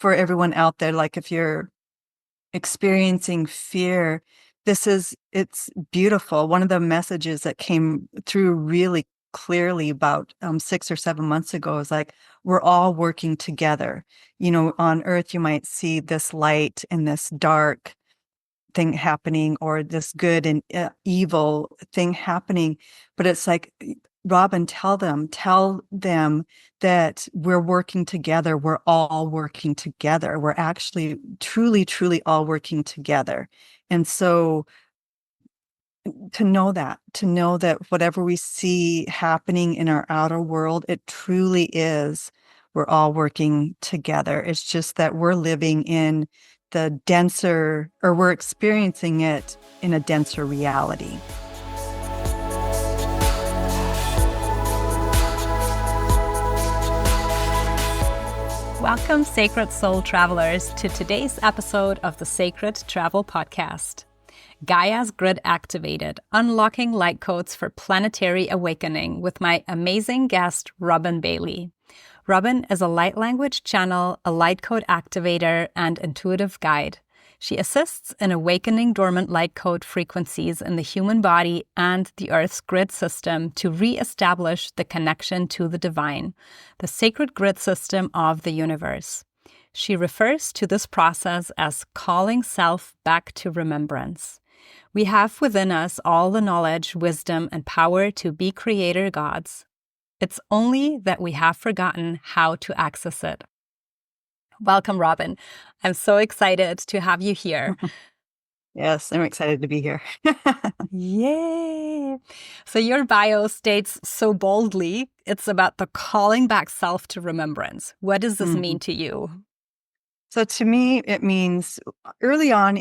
for everyone out there, like if you're experiencing fear, it's beautiful. One of the messages that came through really clearly about 6 or 7 months ago is like, we're all working together. On Earth, you might see this light and this dark thing happening, or this good and evil thing happening. But it's like, Robin, tell them that we're working together. We're all working together. We're actually truly, truly all working together. And so to know that whatever we see happening in our outer world, it truly is, we're all working together. It's just that we're living in the denser, or we're experiencing it in a denser reality. Welcome, Sacred Soul Travelers, to today's episode of the Sacred Travel Podcast. Gaia's Grid Activated, Unlocking Light Codes for Planetary Awakening with my amazing guest, Robin Bailey. Robin is a light language channel, a light code activator, and intuitive guide. She assists in awakening dormant light code frequencies in the human body and the Earth's grid system to re-establish the connection to the divine, the sacred grid system of the universe. She refers to this process as calling self back to remembrance. We have within us all the knowledge, wisdom, and power to be creator gods. It's only that we have forgotten how to access it. Welcome, Robin. I'm so excited to have you here. Yes, I'm excited to be here. Yay! So your bio states so boldly, it's about the calling back self to remembrance. What does this mean to you? So to me, it means early on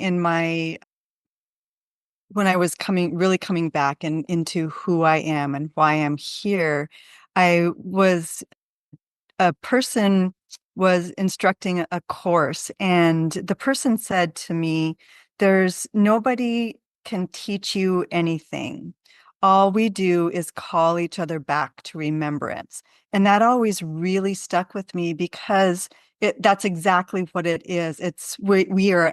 when I was coming back into who I am and why I'm here, a person was instructing a course, and the person said to me, there's nobody can teach you anything. All we do is call each other back to remembrance. And that always really stuck with me, because that's exactly what it is. We are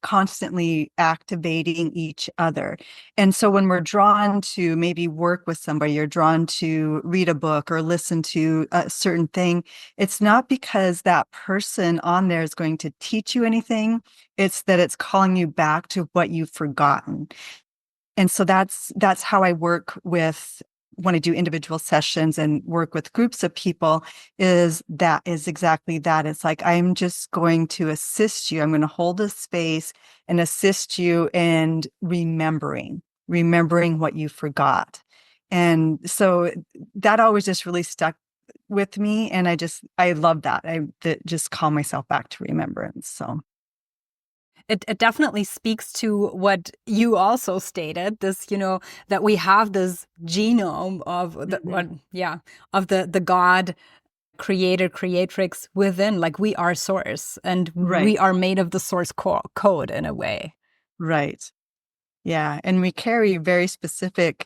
constantly activating each other. And so when we're drawn to maybe work with somebody, you're drawn to read a book or listen to a certain thing, it's not because that person on there is going to teach you anything. It's that it's calling you back to what you've forgotten. And so that's how I work when I do individual sessions and work with groups of people, is exactly that. It's like, I'm just going to assist you. I'm going to hold a space and assist you in remembering what you forgot. And so that always just really stuck with me. And I love that. Just call myself back to remembrance. So. It definitely speaks to what you also stated, this, that we have this genome of the God creator, creatrix within, like we are source, and we are made of the source code in a way. Right. Yeah. And we carry very specific,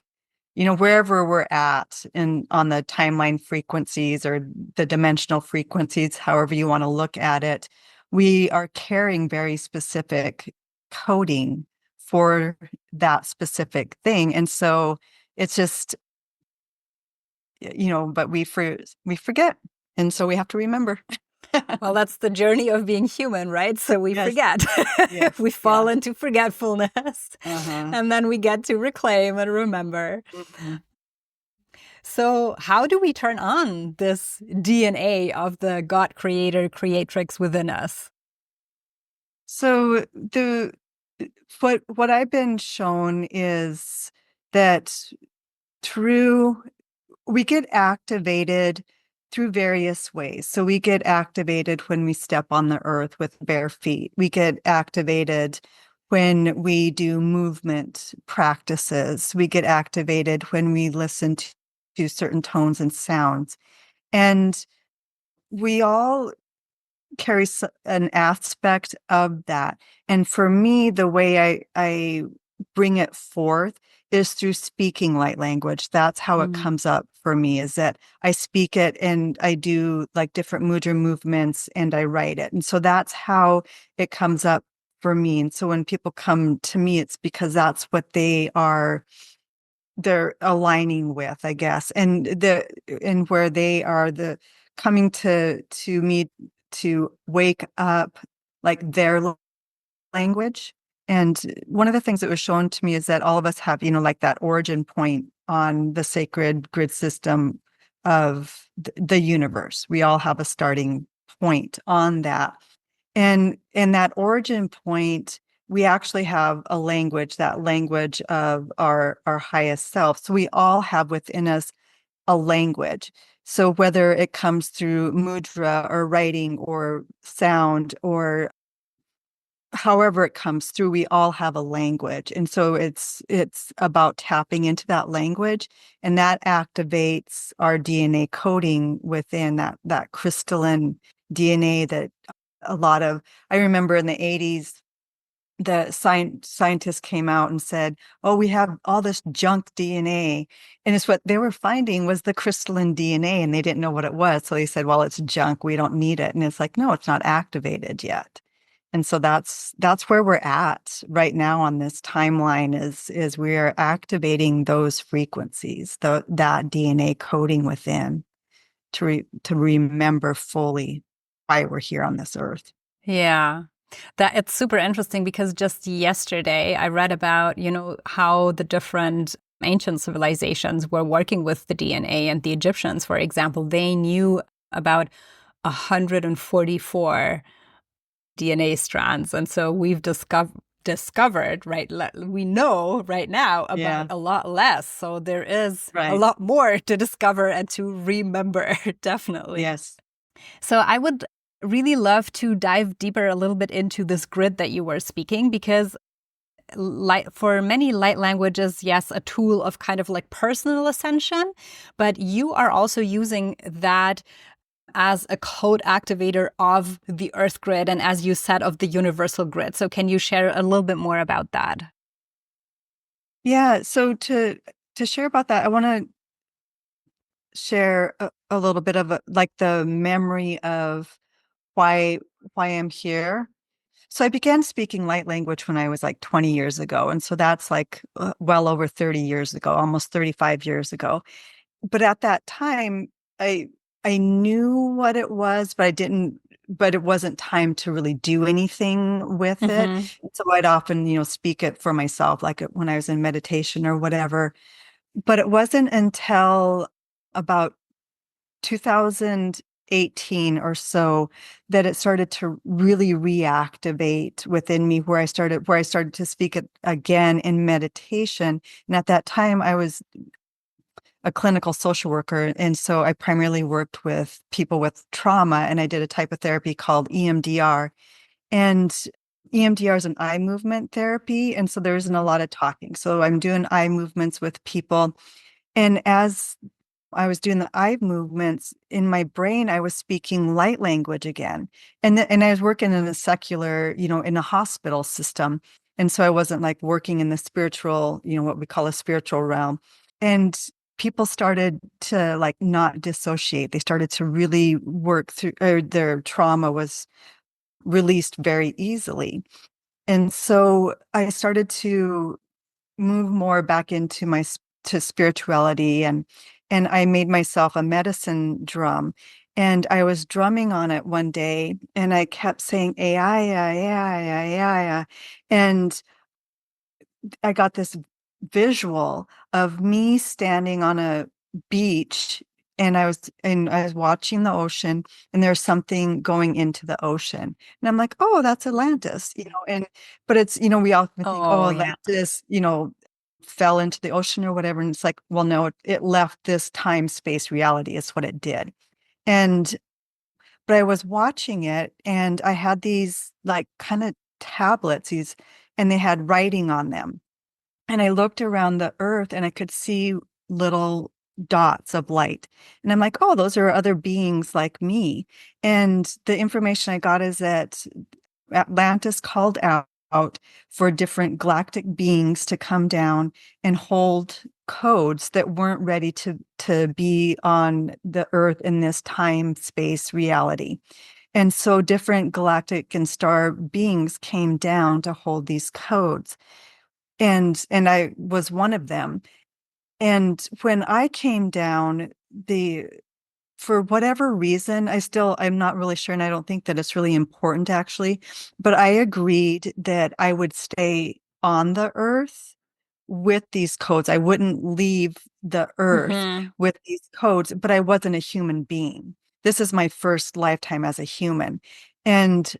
wherever we're at on the timeline frequencies or the dimensional frequencies, however you want to look at it, we are carrying very specific coding for that specific thing. And so it's just, but we forget. And so we have to remember. Well, that's the journey of being human, right? So we forget. Yes. We fall into forgetfulness, and then we get to reclaim and remember. Mm-hmm. So how do we turn on this DNA of the God creator, creatrix within us? So what I've been shown is that we get activated through various ways. So we get activated when we step on the earth with bare feet. We get activated when we do movement practices. We get activated when we listen to certain tones and sounds. And we all carry an aspect of that. And for me, the way I bring it forth is through speaking light language. That's how it Mm. comes up for me, is that I speak it and I do like different mudra movements and I write it. And so that's how it comes up for me. And so when people come to me, it's because that's what they're aligning with, I guess. And where they are coming to me to wake up like their language. And one of the things that was shown to me is that all of us have, like that origin point on the sacred grid system of the universe. We all have a starting point on that. And in that origin point, we actually have a language, that language of our highest self. So we all have within us a language. So whether it comes through mudra or writing or sound or however it comes through, we all have a language. And so it's about tapping into that language, and that activates our DNA coding within that crystalline DNA that I remember in the 80s, the scientists came out and said, oh, we have all this junk DNA. And it's what they were finding was the crystalline DNA, and they didn't know what it was. So they said, well, it's junk. We don't need it. And it's like, no, it's not activated yet. And so that's where we're at right now on this timeline is we are activating those frequencies, that DNA coding within to remember fully why we're here on this earth. Yeah. That it's super interesting because just yesterday I read about, how the different ancient civilizations were working with the DNA, and the Egyptians, for example, they knew about 144 DNA strands. And so we've discovered, right? We know right now about Yeah, a lot less. So there is a right. lot more to discover and to remember, definitely. Yes. So I would really love to dive deeper a little bit into this grid that you were speaking, because for many light languages, yes, a tool of kind of like personal ascension, but you are also using that as a code activator of the Earth grid and, as you said, of the universal grid. So can you share a little bit more about that? Yeah. So to share about that, I want to share a little bit of like the memory of why I'm here. So I began speaking light language when I was like 20 years ago. And so that's like well over 30 years ago, almost 35 years ago. But at that time, I I knew what it was, but it wasn't time to really do anything with it. Mm-hmm. So I'd often, speak it for myself, like when I was in meditation or whatever. But it wasn't until about 2018 or so that it started to really reactivate within me, where I started to speak it again in meditation. And at that time I was a clinical social worker, and so I primarily worked with people with trauma, and I did a type of therapy called EMDR. And EMDR is an eye movement therapy, and so there isn't a lot of talking. So I'm doing eye movements with people, and as I was doing the eye movements in my brain, I was speaking light language again. And I was working in a secular, in a hospital system. And so I wasn't like working in the spiritual, what we call a spiritual realm. And people started to like not dissociate. They started to really work through, or their trauma was released very easily. And so I started to move more back into to spirituality, and I made myself a medicine drum, and I was drumming on it one day, and I kept saying AI, AI, AI, AI, and I got this visual of me standing on a beach, and I was watching the ocean, and there's something going into the ocean. And I'm like, "Oh, that's Atlantis." And but it's, we often think, "Oh, Oh, yeah. Atlantis, fell into the ocean or whatever." And it's like, well, no, it left this time space reality. It's what it did. And but I was watching it, and I had these like kind of tablets, and they had writing on them, and I looked around the earth and I could see little dots of light. And I'm like, oh, those are other beings like me. And the information I got is that Atlantis called out. out for different galactic beings to come down and hold codes that weren't ready to be on the earth in this time space reality. And so different galactic and star beings came down to hold these codes. And I was one of them. And when I came down, the for whatever reason, I'm not really sure, and I don't think that it's really important actually, but I agreed that I would stay on the earth with these codes. I wouldn't leave the earth Mm-hmm. with these codes, but I wasn't a human being. This is my first lifetime as a human. And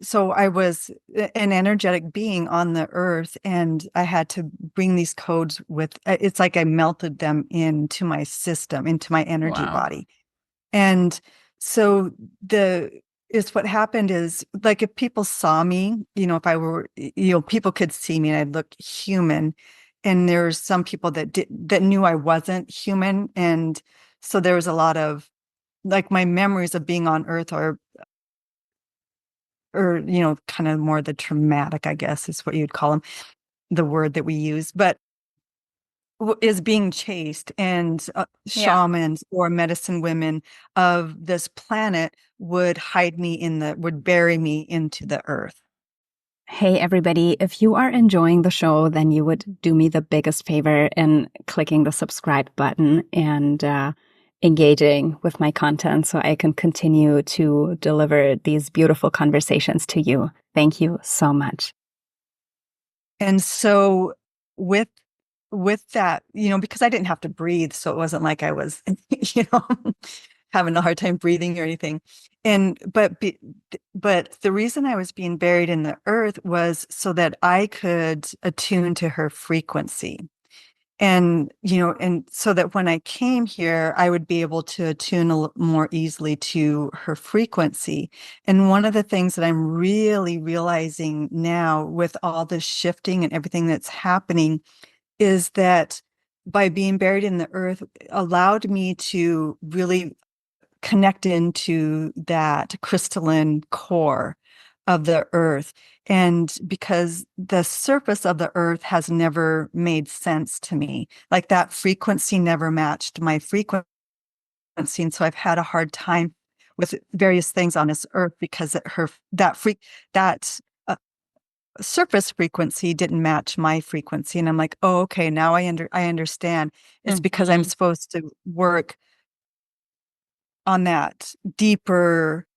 so I was an energetic being on the earth, and I had to bring these codes with, it's like I melted them into my system, into my energy Wow. body. And so the is what happened is, like, if people saw me, if I were, people could see me and I'd look human. And there's some people that knew I wasn't human. And so there was a lot of, like, my memories of being on Earth or kind of more the traumatic, I guess is what you'd call them, the word that we use. But is being chased, and Yeah. shamans or medicine women of this planet would bury me into the earth. Hey, everybody, if you are enjoying the show, then you would do me the biggest favor in clicking the subscribe button and engaging with my content so I can continue to deliver these beautiful conversations to you. Thank you so much. And so with that, because I didn't have to breathe, so it wasn't like I was, you know, having a hard time breathing or anything. And but the reason I was being buried in the earth was so that I could attune to her frequency. And so that when I came here, I would be able to attune more easily to her frequency. And one of the things that I'm really realizing now with all this shifting and everything that's happening is that by being buried in the earth allowed me to really connect into that crystalline core of the earth. And because the surface of the earth has never made sense to me, like that frequency never matched my frequency. And so I've had a hard time with various things on this earth because that surface frequency didn't match my frequency. And I'm like, oh, okay, now I understand. It's because I'm Mm-hmm. supposed to work on that deeper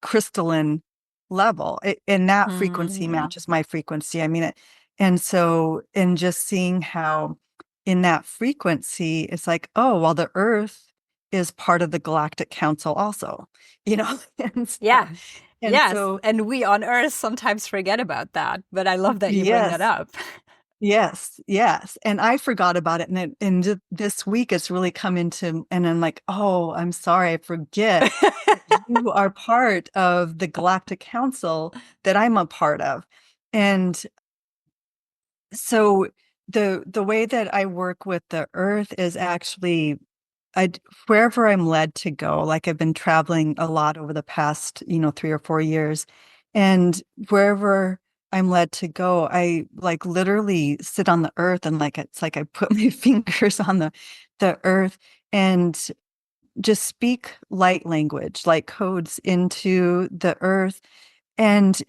crystalline level, and that frequency Mm-hmm. matches my frequency. I mean it. And so, and just seeing how in that frequency, it's like, oh, well, the earth is part of the galactic council also, and so, Yeah. and Yes. so, And we on Earth sometimes forget about that, but I love that you bring that yes. up. Yes, yes. And I forgot about it. This week it's really come into, and I'm like, oh, I'm sorry, I forget that you are part of the Galactic Council that I'm a part of. And so the way that I work with the earth is actually I wherever I'm led to go. Like, I've been traveling a lot over the past, 3 or 4 years, and wherever I'm led to go, I like literally sit on the earth, and like it's like I put my fingers on the earth and just speak light language, like codes into the earth. And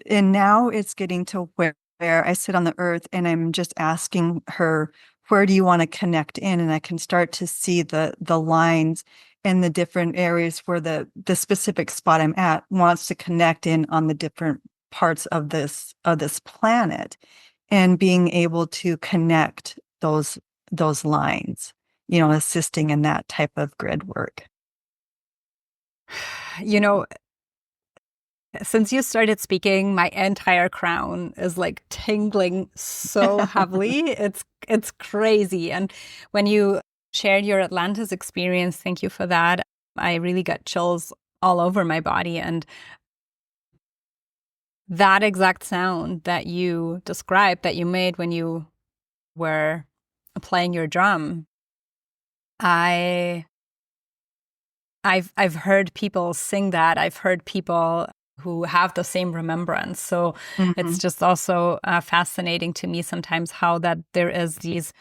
now it's getting to where I sit on the earth and I'm just asking her, where do you want to connect in? And I can start to see the lines and the different areas where the specific spot I'm at wants to connect in on the different parts of this planet, and being able to connect those lines, assisting in that type of grid work. You know, since you started speaking, my entire crown is like tingling so heavily. It's crazy. And when you shared your Atlantis experience, thank you for that. I really got chills all over my body. And that exact sound that you described, that you made when you were playing your drum, I I've heard people sing that. I've heard people who have the same remembrance. So it's Hmm. just also fascinating to me sometimes how that there is these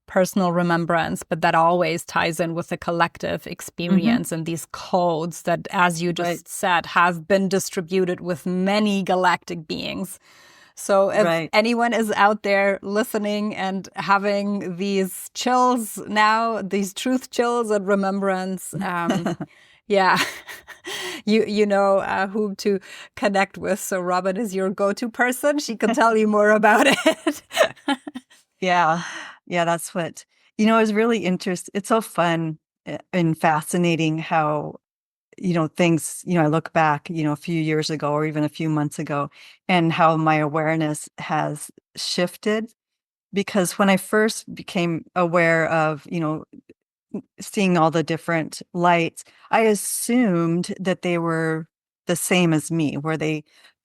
personal remembrance, but that always ties in with the collective Hmm. experience and these codes that, as you Right. just said, have been distributed with many galactic beings. So if Right. anyone is out there listening and having these chills now, these truth chills and remembrance, yeah, you know who to connect with. So Robin is your go-to person. She can tell you more about it. Yeah. Yeah, that's what, is really interesting. It's so fun and fascinating how, things, I look back, a few years ago or even a few months ago, and how my awareness has shifted. Because when I first became aware of, seeing all the different lights, I assumed that they were the same as me,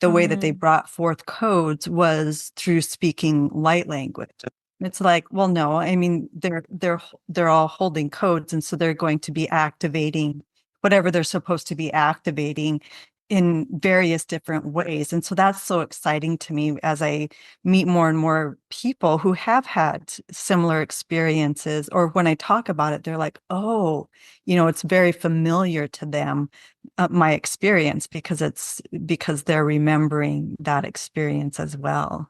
the way that they Mm. brought forth codes was through speaking light language. It's like, well, no, I mean, they're all holding codes, and so they're going to be activating whatever they're supposed to be activating in various different ways. And so that's so exciting to me as I meet more and more people who have had similar experiences, or when I talk about it, they're like, oh, it's very familiar to them, my experience, because they're remembering that experience as well.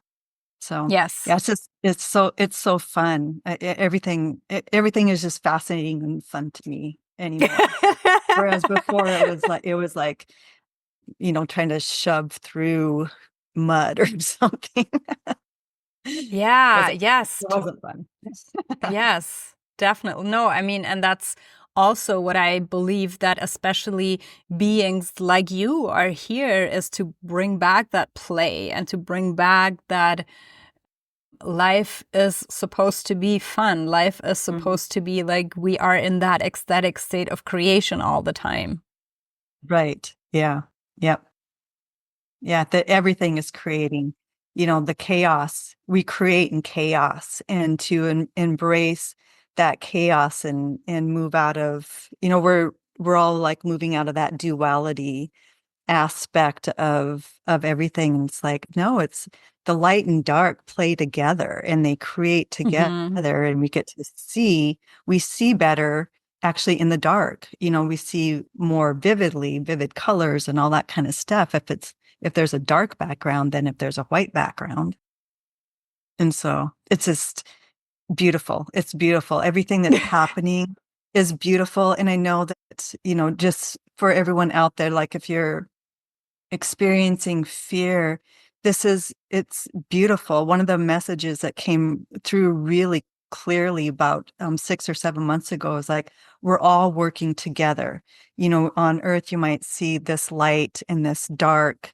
So Yes. yeah, it's so fun. Everything is just fascinating and fun to me anymore. Whereas before it was like, trying to shove through mud or something. Yeah, Wasn't yes, it wasn't fun. yes, definitely. No, I mean, and that's also what I believe that especially beings like you are here is to bring back that play and to bring back that life is supposed to be fun. Life is Mhm. supposed to be like we are in that ecstatic state of creation all the time. Right. Yeah. Yep. Yeah. That everything is creating, the chaos. We create in chaos, and to embrace that chaos and move out of, we're all like moving out of that duality aspect of everything. And it's like, no, it's the light and dark play together and they create together, Hmm. and we see better actually in the dark. We see more vivid colors and all that kind of stuff if there's a dark background than if there's a white background. And so it's just beautiful. It's beautiful. Everything that's happening is beautiful. And I know that, just for everyone out there, like if you're experiencing fear, it's beautiful. One of the messages that came through really clearly about 6 or 7 months ago is like, we're all working together. On Earth, you might see this light and this dark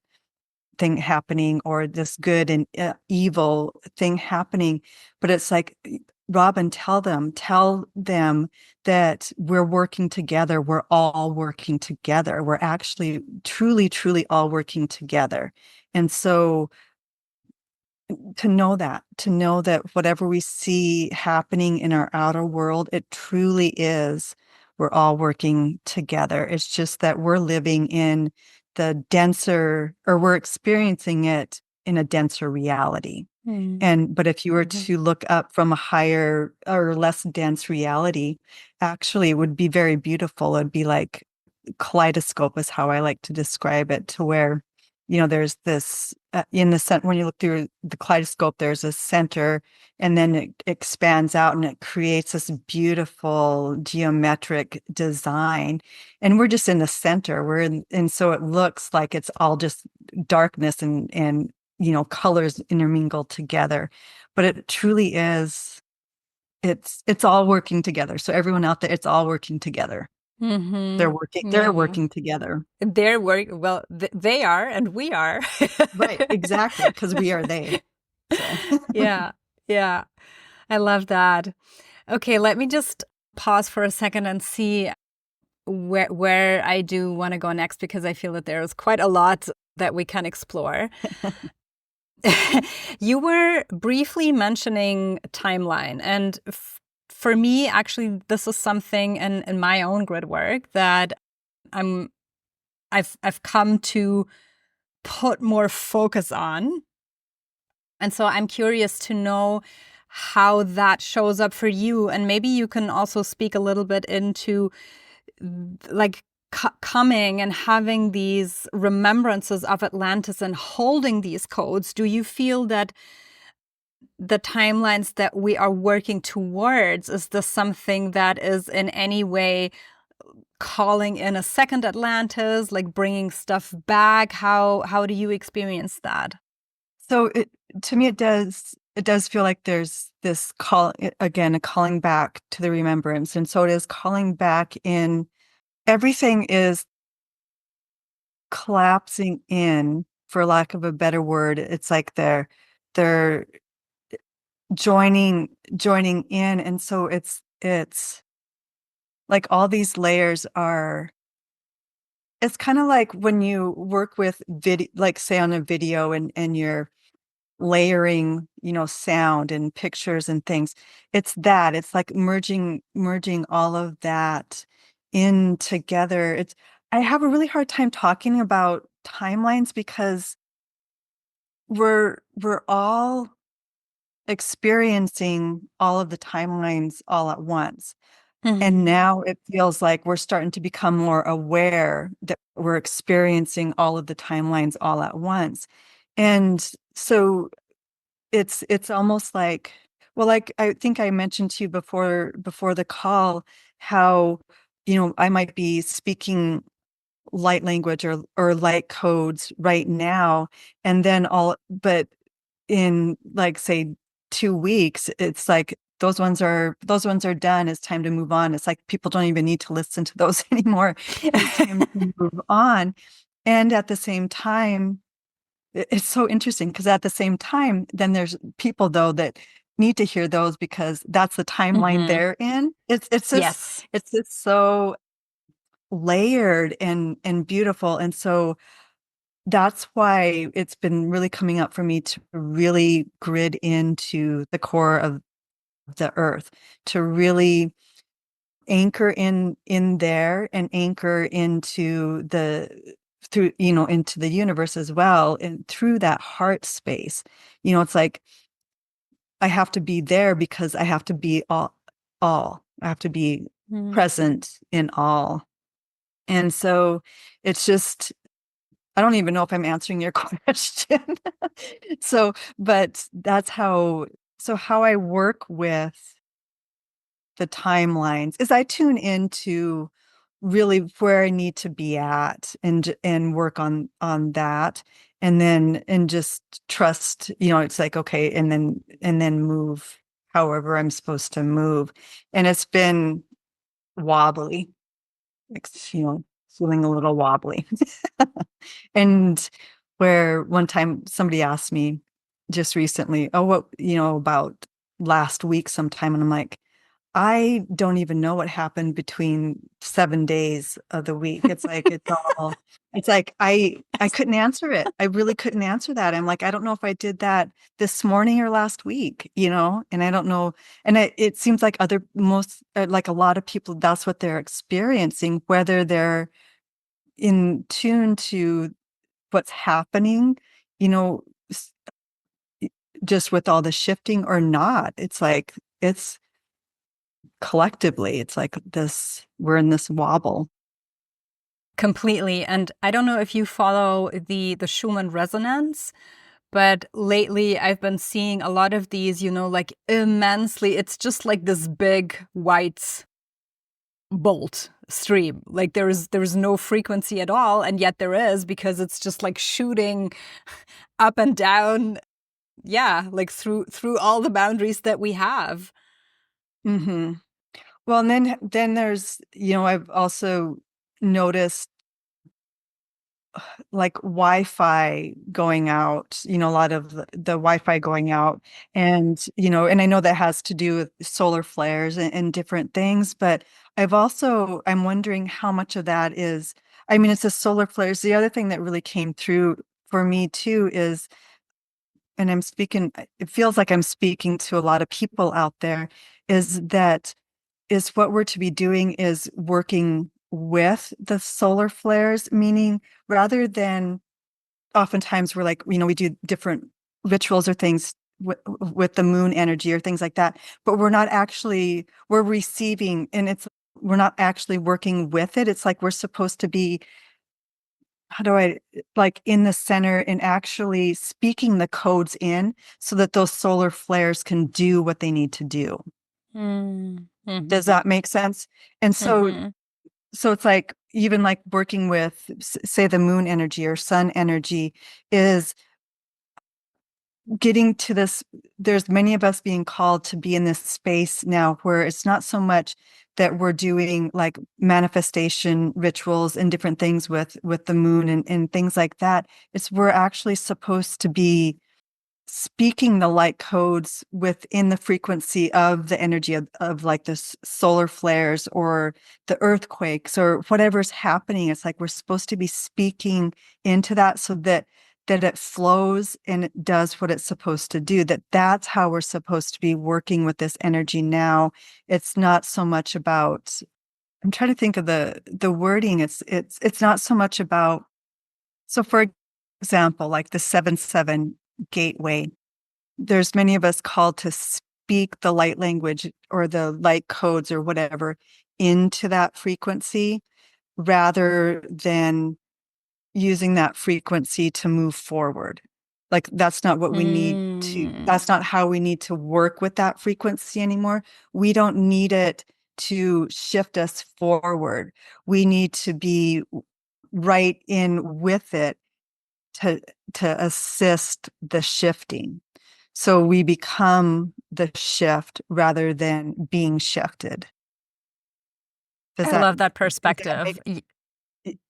thing happening, or this good and evil thing happening. But it's like, Robin, tell them that we're working together. We're all working together. We're actually truly, truly all working together. And so to know that whatever we see happening in our outer world, it truly is, we're all working together. It's just that we're living in the denser, or we're experiencing it in a denser reality. But if you were to look up from a higher or less dense reality, actually it would be very beautiful. It'd be like kaleidoscope is how I like to describe it, to where, there's this in the center. When you look through the kaleidoscope, there's a center, and then it expands out and it creates this beautiful geometric design. And we're just in the center. And so it looks like it's all just darkness and colors intermingled together. But it truly is, it's all working together. So everyone out there, it's all working together. Hmm. They're Yeah. working together. They're work well, they are and we are. Right, exactly, because we are they. So Yeah. Yeah. I love that. Okay, let me just pause for a second and see where I do want to go next because I feel that there's quite a lot that we can explore. You were briefly mentioning timeline, and for me, actually, this is something in my own grid work that I'm I've come to put more focus on. And so I'm curious to know how that shows up for you. And maybe you can also speak a little bit into like coming and having these remembrances of Atlantis and holding these codes. Do you feel that the timelines that we are working towards, is this something that is in any way calling in a second Atlantis, like bringing stuff back? How do you experience that? So to me, it does feel like there's this call again, a calling back to the remembrance. And so it is calling back in everything is collapsing in, for lack of a better word. It's like they're joining in. And so it's like all these layers are, it's kind of like when you work with video, like say on a video and you're layering, sound and pictures and things. It's like merging all of that in together. I have a really hard time talking about timelines because we're all experiencing all of the timelines all at once. And Mhm. now it feels like we're starting to become more aware that we're experiencing all of the timelines all at once. And so it's almost like, well, like I think I mentioned to you before the call, how, I might be speaking light language or light codes right now, and then but in like say 2 weeks, it's like those ones are done. It's time to move on. It's like people don't even need to listen to those anymore. It's time to move on. And at the same time, it's so interesting because at the same time, then there's people though that need to hear those because that's the timeline Mhm. they're in. Yes. It's just so layered and beautiful. And so that's why it's been really coming up for me to really grid into the core of the earth, to really anchor in there and anchor into into the universe as well, and through that heart space. It's like I have to be there because I have to be all. I have to be Mhm. present in all. And so it's just, I don't even know if I'm answering your question. So, but how I work with the timelines is I tune into really where I need to be at and work on that, and just trust, it's like okay, and then move however I'm supposed to move. And it's been wobbly, like, feeling a little wobbly. And where one time somebody asked me just recently, oh, what, about last week sometime. And I'm like, I don't even know what happened between 7 days of the week. It's like I couldn't answer it. I really couldn't answer that. I'm like, I don't know if I did that this morning or last week, and I don't know. And it seems like like a lot of people, that's what they're experiencing, whether they're in tune to what's happening, you know, s- just with all the shifting or not. It's like, it's collectively, it's like we're in this wobble. Completely. And I don't know if you follow the Schumann resonance, but lately I've been seeing a lot of these, like immensely, it's just like this big white bolt stream. Like there's no frequency at all, and yet there is, because it's just like shooting up and down, yeah, like through all the boundaries that we have. Hmm. Well, and then there's, I've also noticed like Wi-Fi going out, a lot of the Wi-Fi going out, and I know that has to do with solar flares and different things, but I'm wondering how much of that is, I mean, it's the solar flares. The other thing that really came through for me too is, and it feels like I'm speaking to a lot of people out there, is what we're to be doing is working with the solar flares, meaning rather than oftentimes we're like, we do different rituals or things with the moon energy or things like that, but we're receiving, and we're not actually working with it. It's like we're supposed to be, how do I, like, in the center and actually speaking the codes in so that those solar flares can do what they need to do. Mm-hmm. Does that make sense? And so, Mm-hmm. so it's like, even like working with, say, the moon energy or sun energy is getting to this. There's many of us being called to be in this space now where it's not so much that we're doing like manifestation rituals and different things with the moon and things like that. It's we're actually supposed to be speaking the light codes within the frequency of the energy of like this solar flares or the earthquakes or whatever's happening. It's like we're supposed to be speaking into that so that it flows and it does what it's supposed to do. That's how we're supposed to be working with this energy now. It's not so much about, I'm trying to think of the wording. It's not so much about, so for example, like the 7-7 gateway, there's many of us called to speak the light language or the light codes or whatever into that frequency rather than using that frequency to move forward. Like that's not what we need to, Mm. that's not how we need to work with that frequency anymore. We don't need it to shift us forward. We need to be right in with it to to assist the shifting. So we become the shift rather than being shifted. Does I that love that does that perspective. make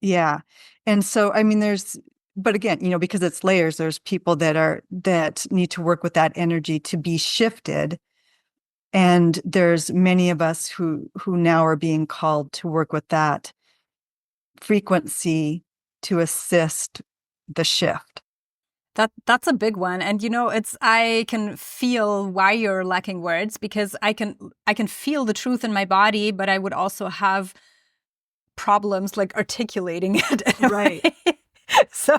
yeah. And so I mean there's, but again, because it's layers, there's people that need to work with that energy to be shifted. And there's many of us who now are being called to work with that frequency to assist the shift. That's a big one. And it's I can feel why you're lacking words because I can feel the truth in my body, but I would also have problems like articulating it in a Right. way. So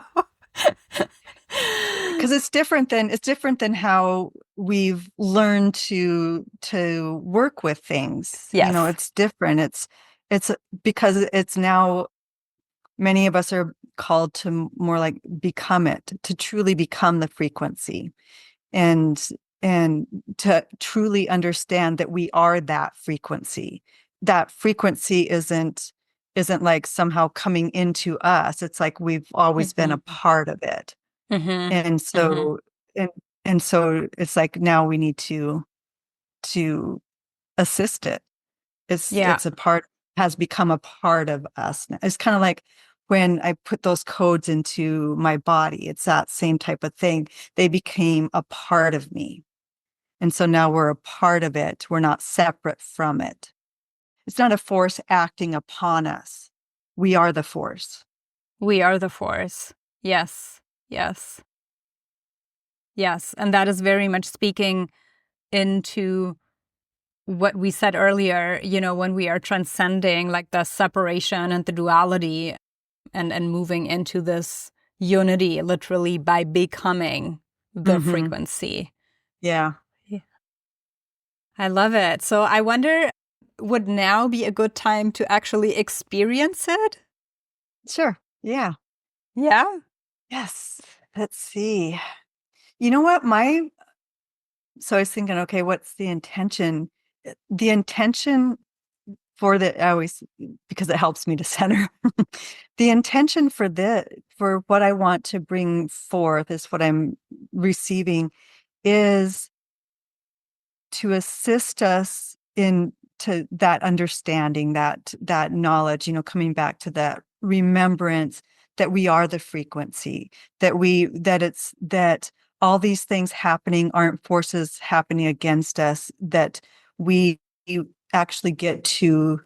Because it's different than how we've learned to work with things. yes. It's different. It's because it's now many of us are called to more like become it, to truly become the frequency and and to truly understand that we are that frequency. That frequency isn't like somehow coming into us. It's like we've always been a Hmm. part of it. Hmm. And Hmm. so and and so it's like now we need to assist it. Yeah. It's a part, has become a part of us now. It's kind of like when I put those codes into my body, it's that same type of thing. They became a part of me. And so now we're a part of it. We're not separate from it. It's not a force acting upon us. We are the force. We are the force. Yes. Yes. Yes. And that is very much speaking into what we said earlier, when we are transcending like the separation and the duality and moving into this unity literally by becoming the Mm-hmm. frequency. Yeah. Yeah. I love it. So I wonder, would now be a good time to actually experience it? Sure. Yeah. Yeah. Yes. Let's see. You know what? So I was thinking, okay, what's the intention? The intention for I always, because it helps me to center. The intention for what I want to bring forth is what I'm receiving is to assist us in to that understanding, that knowledge, coming back to that remembrance that we are the frequency, that all these things happening aren't forces happening against us, that we actually get to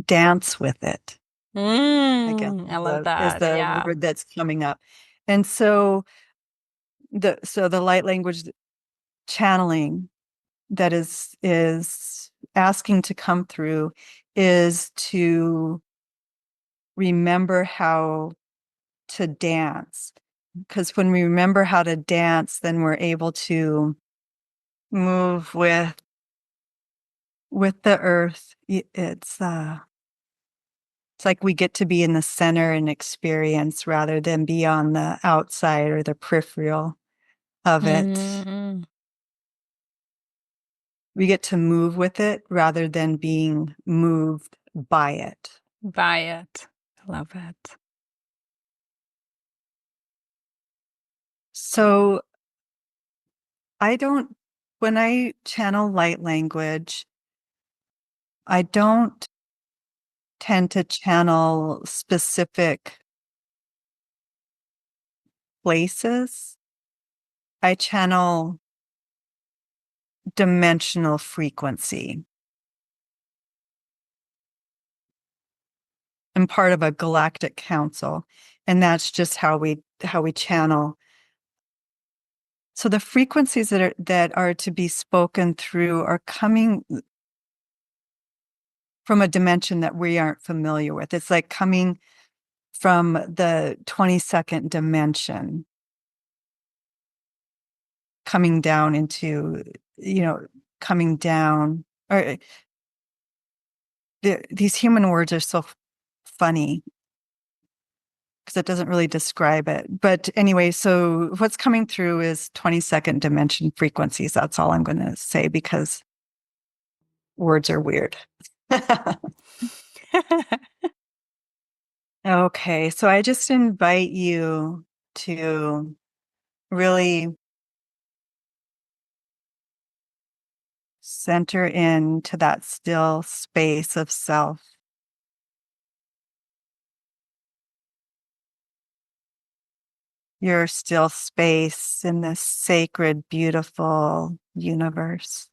dance with it, I guess I love is that. the Yeah. word that's coming up. And so the light language channeling that is asking to come through is to remember how to dance, because when we remember how to dance, then we're able to move with the earth. It's like we get to be in the center and experience rather than be on the outside or the peripheral of it. Mm, We get to move with it rather than being moved by it. buy it. I love it. So when I channel light language, I don't tend to channel specific places. I channel dimensional frequency. I'm part of a galactic council, and that's just how we channel. So the frequencies that are to be spoken through are coming from a dimension that we aren't familiar with. It's like coming from the 22nd dimension, coming down into, coming down. Or these human words are so funny because it doesn't really describe it. But anyway, so what's coming through is 22nd dimension frequencies. That's all I'm going to say because words are weird. Okay, so I just invite you to really center into that still space of self. Your still space in this sacred, beautiful universe.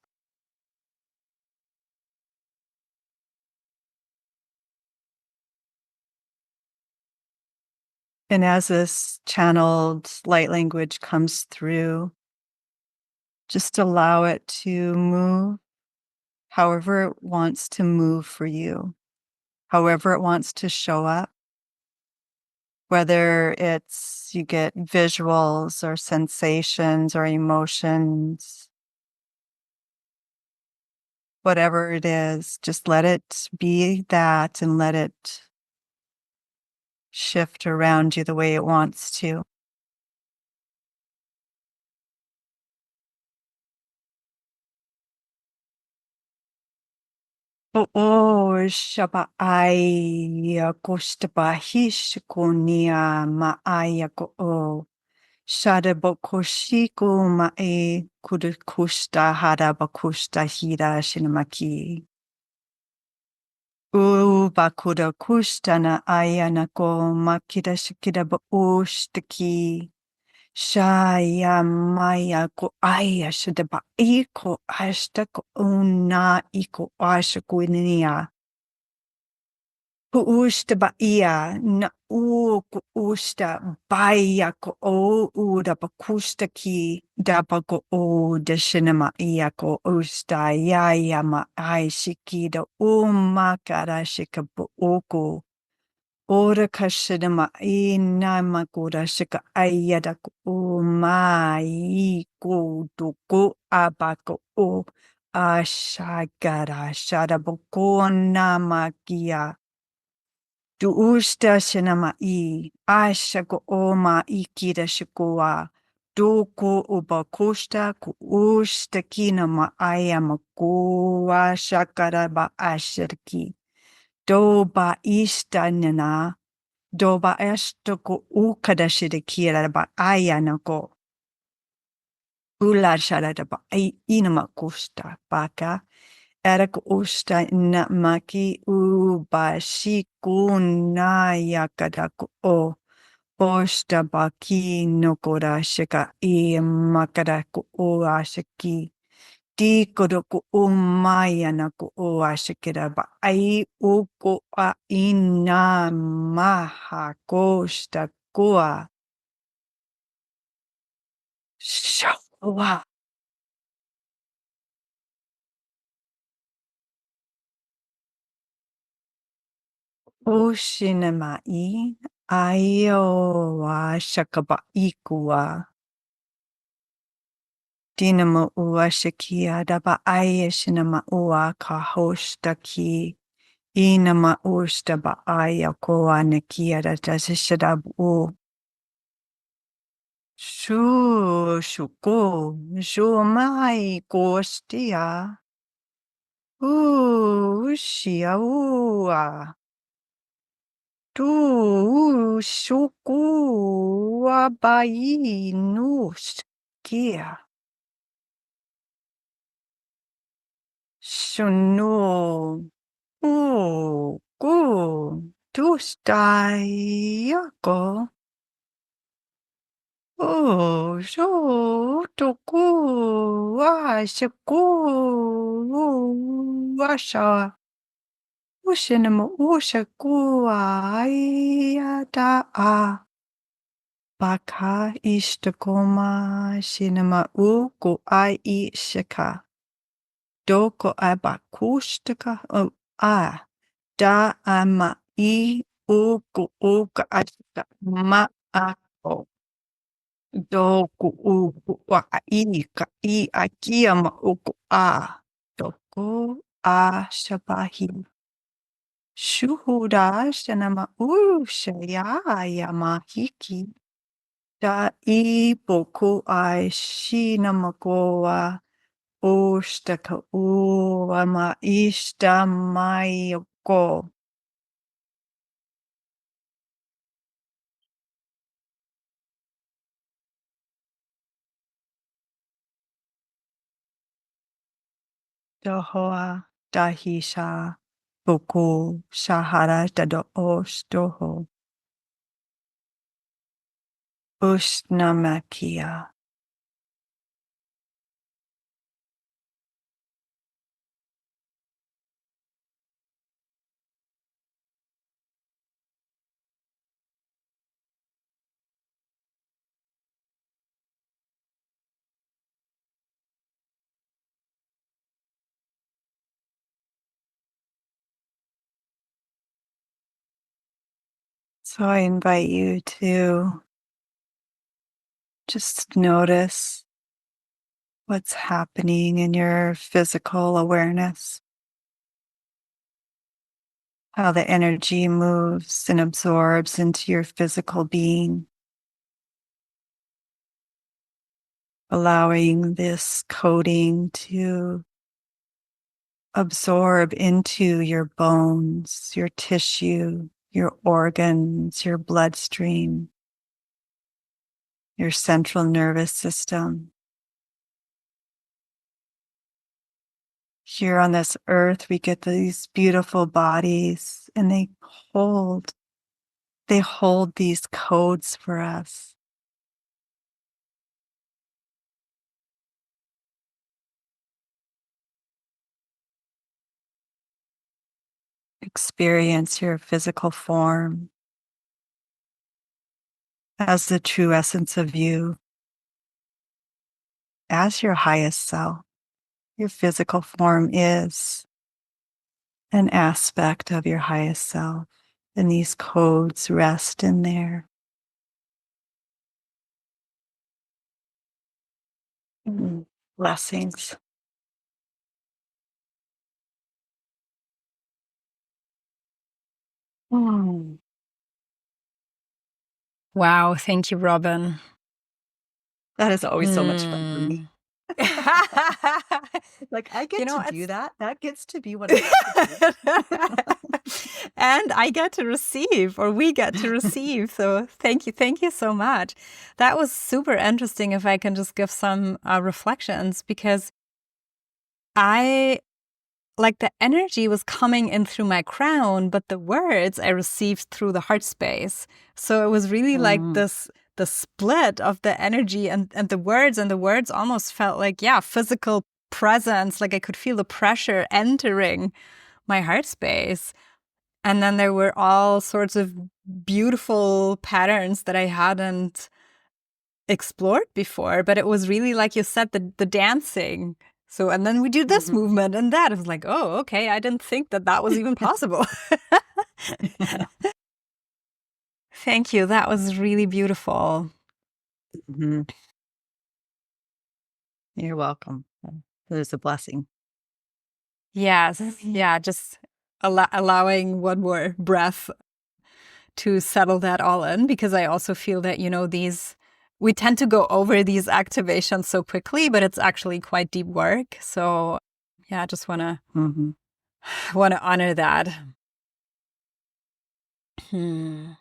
And as this channeled light language comes through, just allow it to move however it wants to move for you, however it wants to show up, whether it's you get visuals or sensations or emotions, whatever it is, just let it be that and let it shift around you the way it wants to. Oo, shabaaya koshtabahish konia maaya ko o. Shadabokoshiko mae kudakushta harabakushta hira shinamaki. Bakuda kushtana ayanako makida shikida ba ushtaki. Shaya maya ko aya shadaba iko ashtako una iko ashakuinia. Kuushta ba ia na u kuushta baya ko o da ba kushta ki da ba ko o da shinama ia ko usta ya ma ai shiki da o makara shika bo oko. Ora kashinama I nama kura shika ayada ko o mai ko do ko abako o ashagara shadaboko namakia. Du usta shinama I ashako oma ikira shikoa. Doko uba kosta ku usta kina ma ayama ko ashakara ba ashirki. Do ba ista nana. Do ba esto ko ukada shirikira ba ayana ko. Ula sharada ba inama kosta baka. Erak usta na maki ubashiku na yakadaku o. Osta baki no kora shika I makadaku o ashiki. Di kodoku o maya naku o ashikira ba ai uko a ina maha kosta kua. Shawa. Oshinamai Aioa shakaba ikua. Dinama ua shakia daba ayeshinama ua kahoshtaki. Inama ushtaba aya koa nakia da jashishadabu. Shuko, shumai kostia. Shia ua. Tu shuku abai nus kia. Shunu. Ku. Tustai yako. Toku. Ashaku. Asha. Ushinama ushaku ayada a. Baka ishtakoma shinama uku ai ishaka. Doko abakushtaka a. Da ama I uku uka ashika ma ako. Doku uku wa ika I akiyama uku a. Doko a shabahi. Shuhuda shanama ushaya yamahiki. Da I boku ai shinamagoa. Oshtaka uama ishta mayoko. Dohoa dahisha boku shahara dado doho. Ushnamakia. So I invite you to just notice what's happening in your physical awareness, how the energy moves and absorbs into your physical being, allowing this coding to absorb into your bones, your tissue, your organs, your bloodstream, your central nervous system. Here on this earth, we get these beautiful bodies and they hold these codes for us. Experience your physical form as the true essence of you, as your highest self. Your physical form is an aspect of your highest self, and these codes rest in there. Blessings. Mm. Wow, thank you, Robin. That is always so much fun for me. Like I get to do that. That gets to be what I get to do. And I get to receive, or we get to receive. So thank you so much. That was super interesting. If I can just give some reflections, because the energy was coming in through my crown, but the words I received through the heart space. So it was really like the split of the energy and the words almost felt like, physical presence. Like I could feel the pressure entering my heart space. And then there were all sorts of beautiful patterns that I hadn't explored before, but it was really, like you said, the dancing. So, and then we do this movement and that. It was like, oh, okay, I didn't think that was even possible. Thank you. That was really beautiful. Hmm. You're welcome. It was a blessing. Yes. Yeah. Just allowing one more breath to settle that all in, because I also feel that, we tend to go over these activations so quickly, but it's actually quite deep work. So yeah, I just Hmm. want to honor that. Hmm.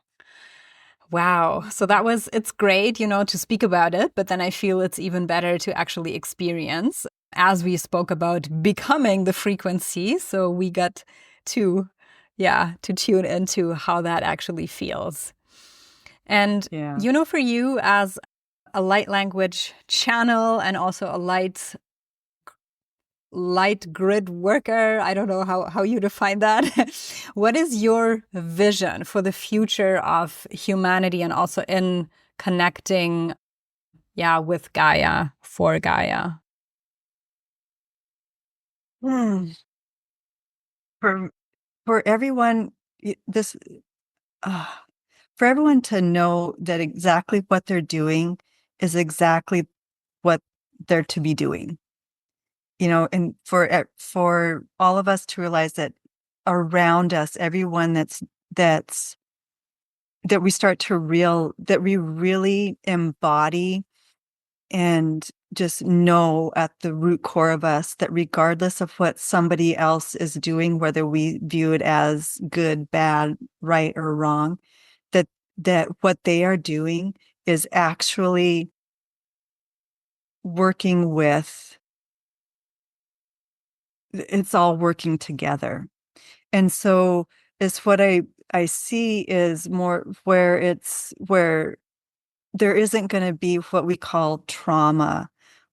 Wow. So it's great, to speak about it, but then I feel it's even better to actually experience, as we spoke about becoming the frequency. So we got to, to tune into how that actually feels. And, Yeah. for you as a light language channel and also a light grid worker, I don't know how you define that. What is your vision for the future of humanity and also in connecting, with Gaia, for Gaia? Hmm. For for everyone, this uh, for everyone to know that exactly what they're doing is exactly what they're to be doing. And for all of us to realize that around us, everyone that's that we start to that we really embody and just know at the root core of us that regardless of what somebody else is doing, whether we view it as good, bad, right, or wrong, that what they are doing is actually working with, it's all working together. And so it's what I see is more where there isn't going to be what we call trauma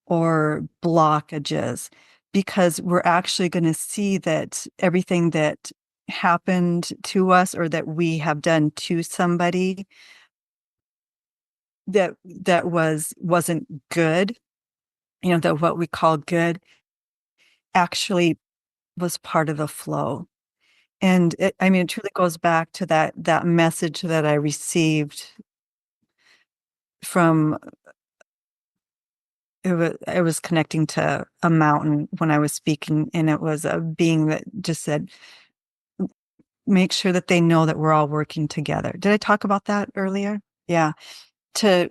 or blockages, because we're actually going to see that everything that happened to us or that we have done to somebody wasn't good, that what we call good actually was part of the flow. And I mean, it truly goes back to that message that I received from, I was connecting to a mountain when I was speaking, and it was a being that just said, make sure that they know that we're all working together. Did I talk about that earlier? Yeah. To,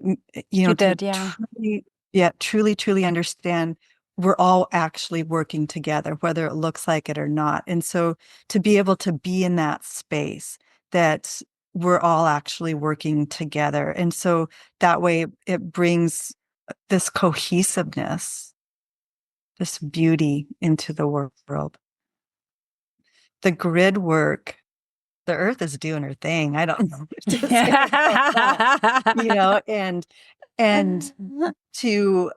You to did, yeah. truly, yeah, truly, truly understand we're all actually working together, whether it looks like it or not. And so to be able to be in that space that we're all actually working together. And so that way it brings this cohesiveness, this beauty into the world. The grid work, the earth is doing her thing. I don't know what to say about that, and to,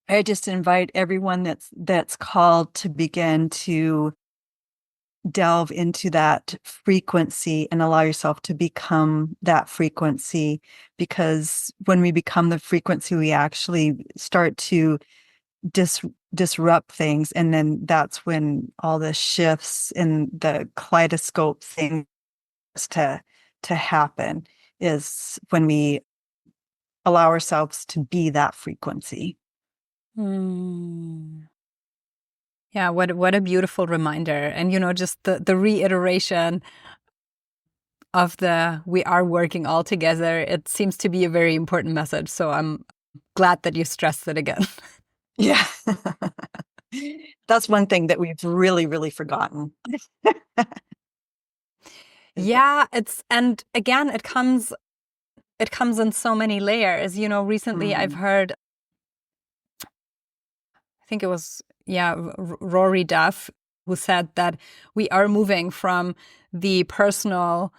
I just invite everyone that's called to begin to delve into that frequency and allow yourself to become that frequency, because when we become the frequency, we actually start to disrupt things, and then that's when all the shifts in the kaleidoscope things to happen, is when we allow ourselves to be that frequency. Hmm. Yeah, what a beautiful reminder. And just the reiteration of the we are working all together. It seems to be a very important message. So I'm glad that you stressed it again. Yeah. That's one thing that we've really, really forgotten. Yeah, and again, it comes in so many layers. Recently I've Mhm. heard, I think it was, Rory Duff, who said that we are moving from the personal,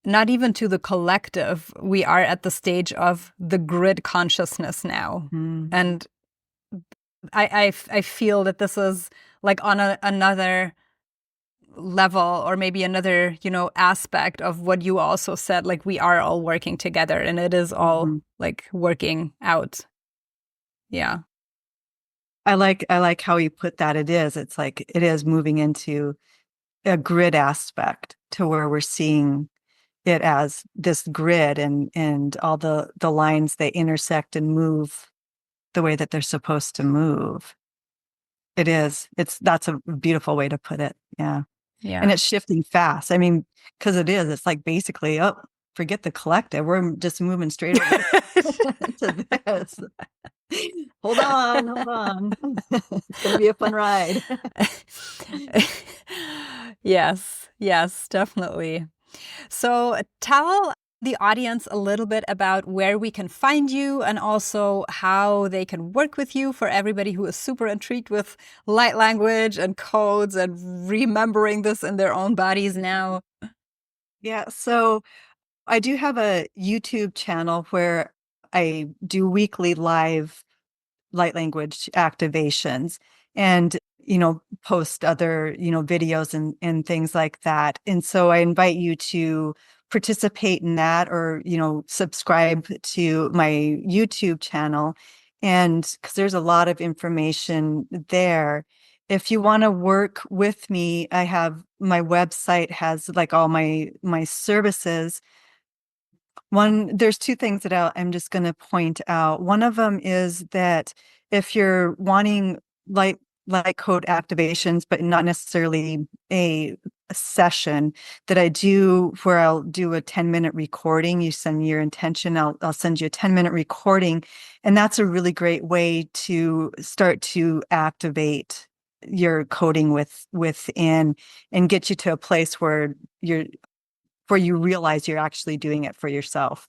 not even to the collective. We are at the stage of the grid consciousness now. Mhm. And I feel that this is like on another level, or maybe another, aspect of what you also said, like we are all working together and it is all Mhm. like working out. Yeah. I like how you put that. It's like it is moving into a grid aspect to where we're seeing it as this grid, and all the lines, they intersect and move the way that they're supposed to move. That's a beautiful way to put it. Yeah. And Yeah. it's shifting fast. I mean, because it's like basically, oh, forget the collective. We're just moving straight over to this. Hold on, hold on. It's going to be a fun ride. Yes, yes, definitely. So tell the audience a little bit about where we can find you and also how they can work with you for everybody who is super intrigued with light language and codes and remembering this in their own bodies now. Yeah, so I do have a YouTube channel where I do weekly live light language activations, and post other videos and things like that. And so I invite you to participate in that, or subscribe to my YouTube channel, and because there's a lot of information there. If you want to work with me, I have my website has like all my services. There's two things that I'm just going to point out. One of them is that if you're wanting light light code activations, but not necessarily a session, that I do where I'll do a 10-minute recording. You send me your intention, I'll send you a 10-minute recording, and that's a really great way to start to activate your coding within, and get you to a place where you realize you're actually doing it for yourself.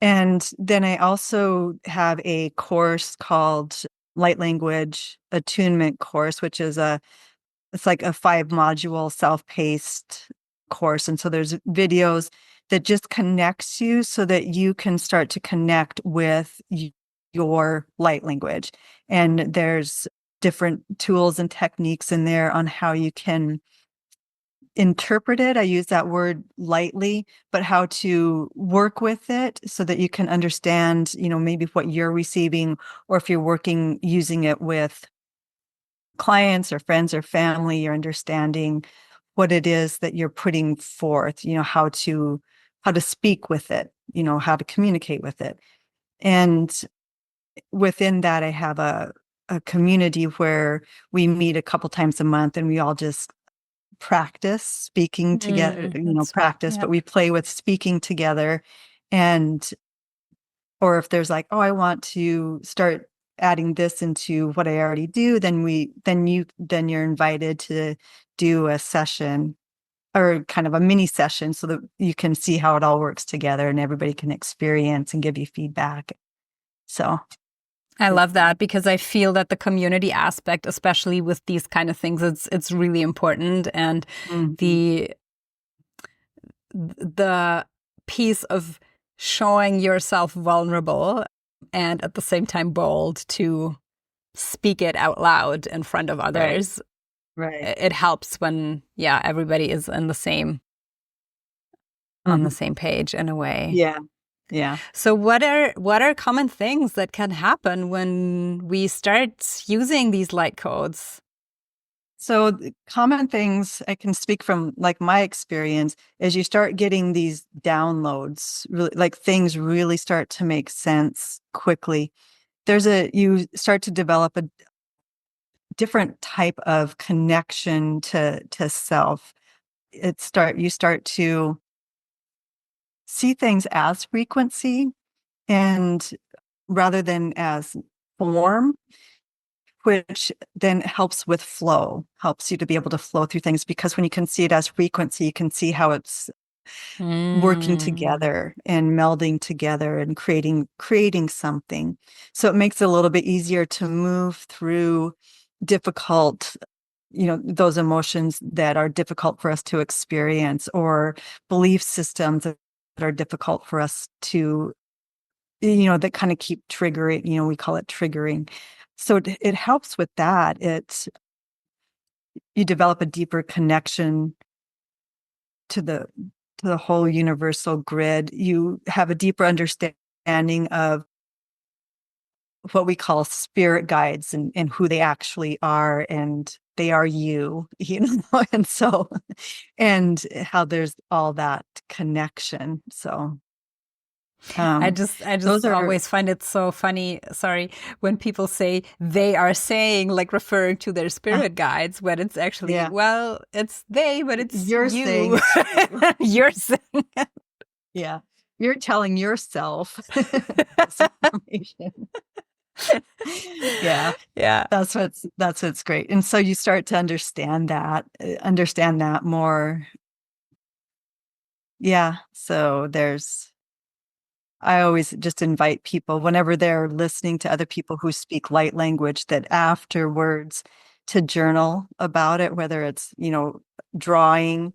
And then I also have a course called Light Language Attunement course, which is it's like a 5-module self-paced course. And so there's videos that just connects you so that you can start to connect with your light language. And there's different tools and techniques in there on how you can interpret it. I use that word lightly, but how to work with it so that you can understand, maybe what you're receiving, or if you're using it with clients or friends or family, you're understanding what it is that you're putting forth, how to speak with it, how to communicate with it. And within that, I have a community where we meet a couple times a month, and we all just practice speaking together, practice, Yeah. but we play with speaking together. And, or if there's like, oh, I want to start adding this into what I already do, then you're invited to do a session, or kind of a mini session, so that you can see how it all works together and everybody can experience and give you feedback. So I love that, because I feel that the community aspect, especially with these kind of things, it's really important. And mhm. the piece of showing yourself vulnerable and at the same time bold to speak it out loud in front of Right, others, right. it helps when, yeah, everybody is in the same on the Mhm. same page in a way. Yeah, yeah. So what are common things that can happen when we start using these light codes? So the common things I can speak from, like, my experience, is you start getting these downloads, really, like things really start to make sense quickly. You start to develop a different type of connection to self. You start to see things as frequency, and rather than as form, which then helps with flow, helps you to be able to flow through things, because when you can see it as frequency, you can see how it's working Mm. together and melding together and creating something. So it makes it a little bit easier to move through difficult, those emotions that are difficult for us to experience, or belief systems that are difficult for us to, that kind of keep triggering, we call it triggering. So it helps with that. You develop a deeper connection to the whole universal grid. You have a deeper understanding of what we call spirit guides, and who they actually are, and they are you, and so, and how there's all that connection. So, I um, just those are, always find it so funny, sorry, when people say they are saying, like referring to their uh, spirit guides, when it's actually, yeah, well, it's they, but it's you're saying you. it's you. You're saying Yeah. You're telling yourself this information. Yeah. yeah. That's what's great. And so you start to understand that more. Yeah. So I always just invite people whenever they're listening to other people who speak light language that afterwards to journal about it, whether it's, drawing,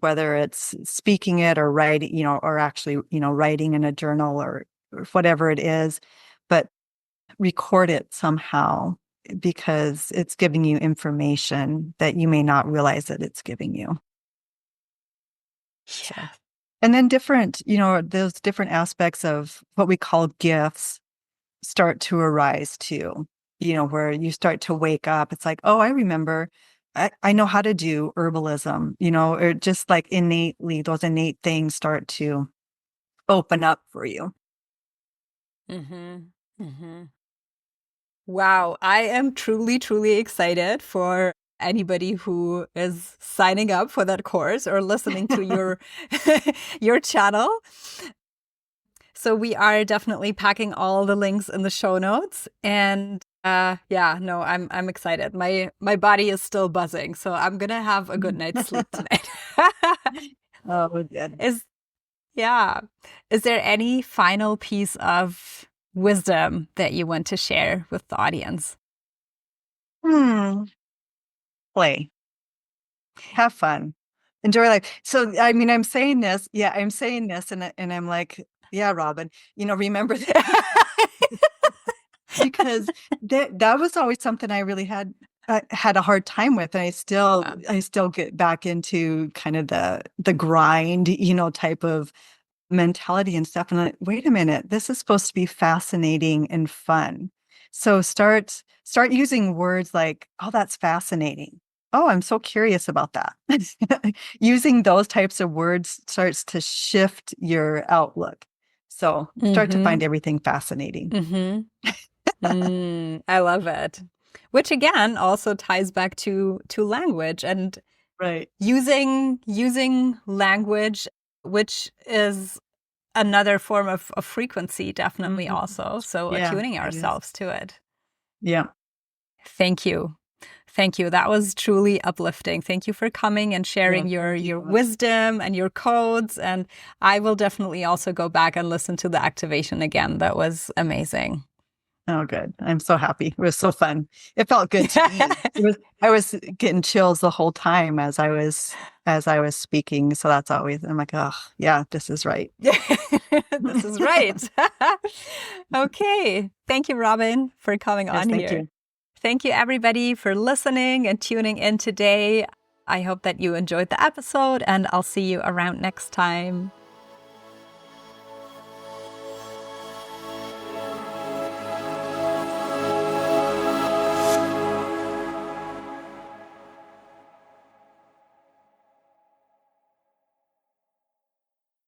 whether it's speaking it or writing, or actually, writing in a journal or whatever it is, but record it somehow because it's giving you information that you may not realize that it's giving you. So, Yeah. and then those different aspects of what we call gifts start to arise too, where you start to wake up. It's like, oh, I remember. I know how to do herbalism, or just like innately, those innate things start to open up for you. Mm-hmm. Mm-hmm. Wow, I am truly, truly excited for anybody who is signing up for that course or listening to your your channel. So we are definitely packing all the links in the show notes. And yeah, no, I'm excited. My body is still buzzing, so I'm gonna have a good night's sleep tonight. Oh, good. Is yeah. Is there any final piece of wisdom that you want to share with the audience? Hmm. Play. Have fun. Enjoy life. So, I mean, I'm saying this. Yeah, I'm saying this, and I'm like, yeah, Robin. Remember that because that was always something I really had a hard time with, and I still get back into kind of the grind, type of mentality and stuff. And like, wait a minute, this is supposed to be fascinating and fun. So start using words like, oh, that's fascinating. Oh, I'm so curious about that. Using those types of words starts to shift your outlook. So start to Mm-hmm. find everything fascinating. Mm-hmm. I love it. Which again also ties back to language and Right. using language, which is another form of frequency, definitely Mhm. also. So Yeah, attuning it is. ourselves to it. Yeah. Thank you. Thank you. That was truly uplifting. Thank you for coming and Yeah. sharing Thank your you. wisdom and your codes. And I will definitely also go back and listen to the activation again. That was amazing. Oh, good. I'm so happy. It was so fun. It felt good to me. I was getting chills the whole time as I was speaking. So that's always, I'm like, oh, yeah, this is right. This is right. Okay. Thank you, Robin, for coming Yes, on thank here. you. Thank you, everybody, for listening and tuning in today. I hope that you enjoyed the episode, and I'll see you around next time.